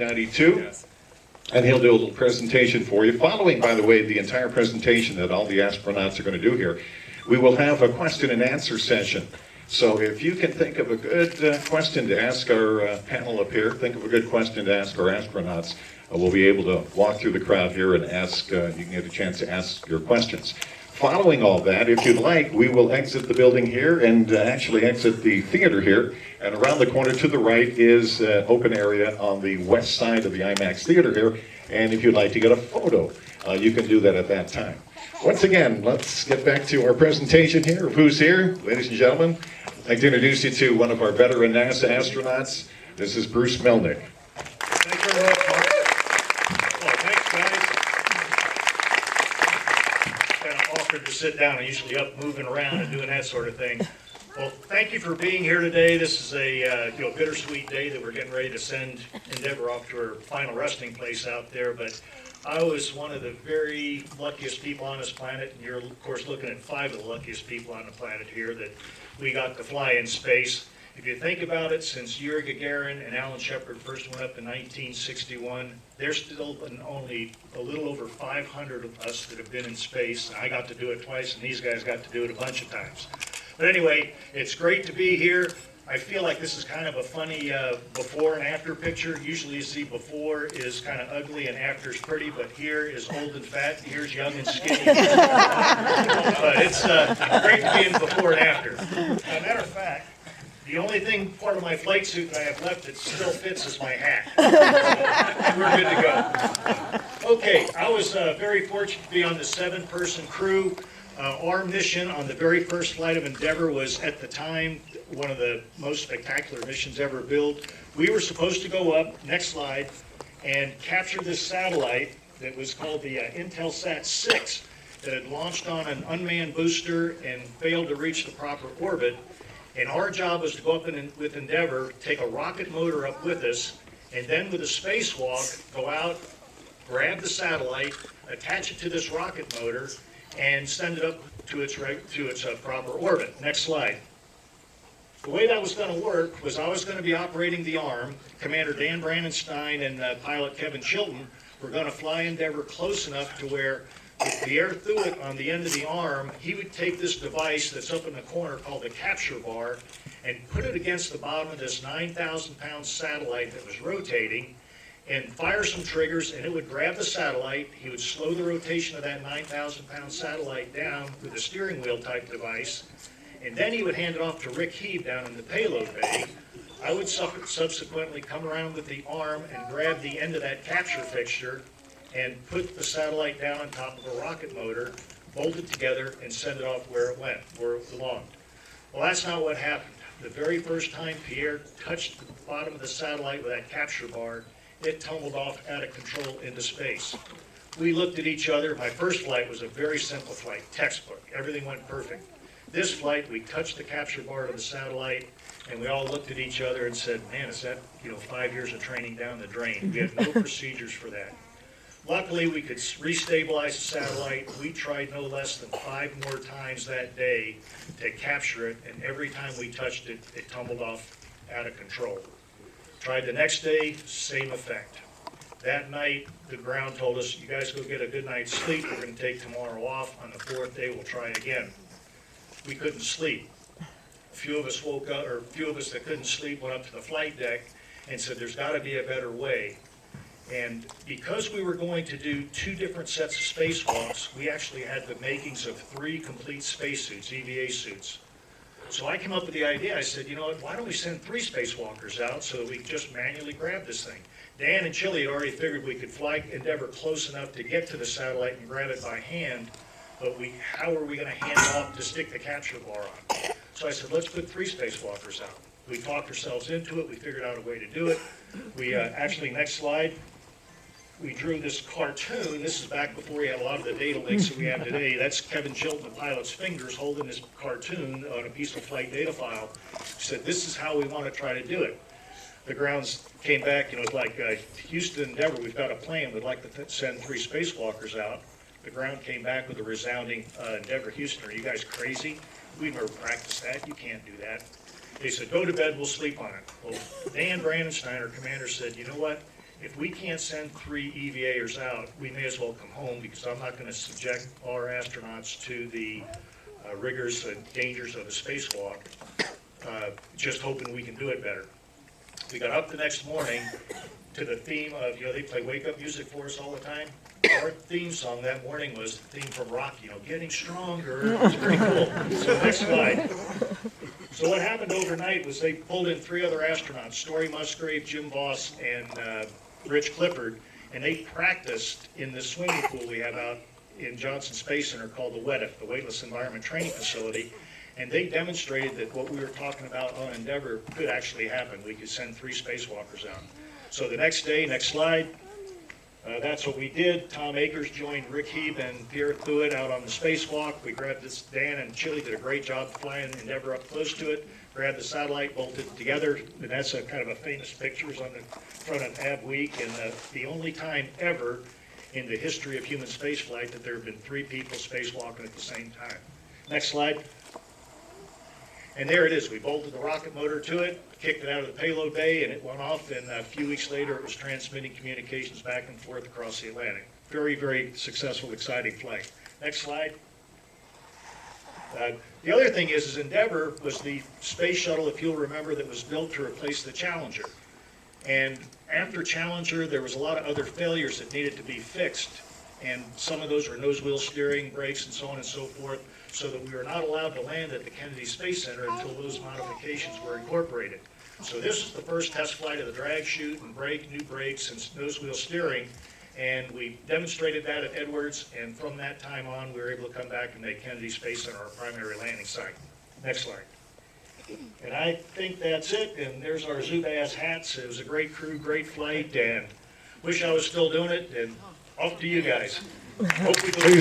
1992. And he'll do a little presentation for you. Following, by the way, the entire presentation that all the astronauts are going to do here, we will have a question and answer session. So if you can think of a good question to ask our panel up here, think of a good question to ask our astronauts, we'll be able to walk through the crowd here and ask, you can get a chance to ask your questions. Following all that, if you'd like, we will exit the building here and actually exit the theater here. And around the corner to the right is an open area on the west side of the IMAX theater here. And if you'd like to get a photo, you can do that at that time. Once again, let's get back to our presentation here of who's here. Ladies and gentlemen, I'd like to introduce you to one of our veteran NASA astronauts. This is Bruce Melnick. Thanks very much, Mark. Well, thanks, guys. Kind of awkward to sit down. I'm usually up moving around and doing that sort of thing. Well, thank you for being here today. This is a bittersweet day that we're getting ready to send Endeavour off to her final resting place out there. But I was one of the very luckiest people on this planet, and you're, of course, looking at 5 of the luckiest people on the planet here that we got to fly in space. If you think about it, since Yuri Gagarin and Alan Shepard first went up in 1961, there's still been only a little over 500 of us that have been in space. I got to do it twice, and these guys got to do it a bunch of times. But anyway, it's great to be here. I feel like this is kind of a funny before and after picture. Usually you see before is kind of ugly and after is pretty, but here is old and fat, and here's young and skinny. But it's great to be in before and after. As a matter of fact, the only part of my flight suit that I have left that still fits is my hat. We're good to go. Okay, I was very fortunate to be on the 7-person crew. Our mission on the very first flight of Endeavour was, at the time, one of the most spectacular missions ever built. We were supposed to go up, next slide, and capture this satellite that was called the Intelsat 6 that had launched on an unmanned booster and failed to reach the proper orbit. And our job was to go up with Endeavour, take a rocket motor up with us, and then with a spacewalk, go out, grab the satellite, attach it to this rocket motor, and send it up to its proper orbit. Next slide. The way that was going to work was I was going to be operating the arm. Commander Dan Brandenstein and pilot Kevin Chilton were going to fly Endeavour close enough to where if the air threw it on the end of the arm, he would take this device that's up in the corner called the capture bar and put it against the bottom of this 9,000-pound satellite that was rotating and fire some triggers, and it would grab the satellite. He would slow the rotation of that 9,000-pound satellite down with a steering wheel type device, and then he would hand it off to Rick Heave down in the payload bay. I would subsequently come around with the arm and grab the end of that capture fixture and put the satellite down on top of a rocket motor, bolt it together, and send it off where it belonged. Well, that's not what happened. The very first time Pierre touched the bottom of the satellite with that capture bar, it tumbled off out of control into space. We looked at each other. My first flight was a very simple flight, textbook. Everything went perfect. This flight, we touched the capture bar to the satellite, and we all looked at each other and said, man, is that 5 years of training down the drain? We had no procedures for that. Luckily, we could restabilize the satellite. We tried no less than 5 more times that day to capture it, and every time we touched it, it tumbled off out of control. Tried the next day, same effect. That night, the ground told us, you guys go get a good night's sleep. We're going to take tomorrow off. On the 4th day, we'll try again. We couldn't sleep. A few of us woke up, or a few of us that couldn't sleep went up to the flight deck and said, there's got to be a better way. And because we were going to do 2 different sets of spacewalks, we actually had the makings of 3 complete spacesuits, EVA suits. So I came up with the idea. I said, you know what, why don't we send 3 spacewalkers out so that we could just manually grab this thing? Dan and Chili had already figured we could fly Endeavour close enough to get to the satellite and grab it by hand, but how are we going to hand off to stick the capture bar on? So I said, let's put 3 spacewalkers out. We talked ourselves into it. We figured out a way to do it. We actually, next slide, we drew this cartoon. This is back before we had a lot of the data links that we have today. That's Kevin Chilton, the pilot's fingers, holding this cartoon on a piece of flight data file. He said, this is how we want to try to do it. The grounds came back, it's like Houston, Endeavour, we've got a plan. We'd like to send 3 spacewalkers out. The ground came back with a resounding, Endeavour, Houston, are you guys crazy? We've never practiced that. You can't do that. They said, go to bed, we'll sleep on it. Well, Dan Brandenstein, our commander, said, you know what? if we can't send 3 EVAers out, we may as well come home, because I'm not going to subject our astronauts to the rigors and dangers of a spacewalk, just hoping we can do it better. We got up the next morning to the theme of, they play wake-up music for us all the time. Our theme song that morning was the theme from Rocky, Getting Stronger. It was pretty cool. So next slide. So what happened overnight was they pulled in 3 other astronauts, Story Musgrave, Jim Voss, and Rich Clifford, and they practiced in the swimming pool we have out in Johnson Space Center called the WETF, the Weightless Environment Training Facility. And they demonstrated that what we were talking about on Endeavour could actually happen. We could send 3 spacewalkers out. So the next day, next slide, that's what we did. Tom Akers joined Rick Heeb and Pierre Thuet out on the spacewalk. We grabbed this, Dan and Chili did a great job flying Endeavour up close to it, grabbed the satellite, bolted it together, and that's a kind of a famous picture on the front of Ab Week, and the only time ever in the history of human spaceflight that there have been 3 people spacewalking at the same time. Next slide. And there it is. We bolted the rocket motor to it, kicked it out of the payload bay, and it went off, and a few weeks later it was transmitting communications back and forth across the Atlantic. Very, very successful, exciting flight. Next slide. The other thing is Endeavour was the space shuttle, if you'll remember, that was built to replace the Challenger. And after Challenger, there was a lot of other failures that needed to be fixed. And some of those were nose wheel steering, brakes, and so on and so forth, so that we were not allowed to land at the Kennedy Space Center until those modifications were incorporated. So this is the first test flight of the drag chute and brake, new brakes, and nose wheel steering. And we demonstrated that at Edwards, and from that time on, we were able to come back and make Kennedy Space Center our primary landing site. Next slide. And I think that's it, and there's our Zubaz hats. It was a great crew, great flight, and wish I was still doing it, and off to you guys. Hope we